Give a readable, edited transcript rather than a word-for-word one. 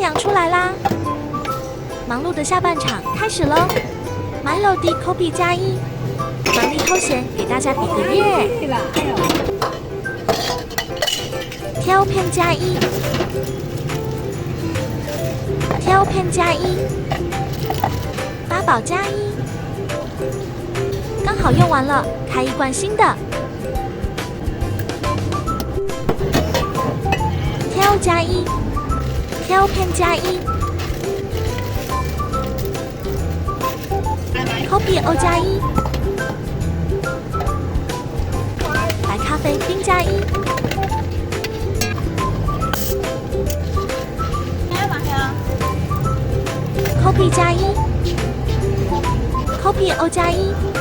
阳出来啦！忙碌的下半场开始喽 ！Milo 的 Copy 加1，忙里偷闲给大家比个耶！挑片加1，挑片加1，八宝加1，刚好用完了，开一罐新的。挑加1，挑片加1。Copy O 加1，白咖啡冰加1。Copy 加1 ，Copy O 加1。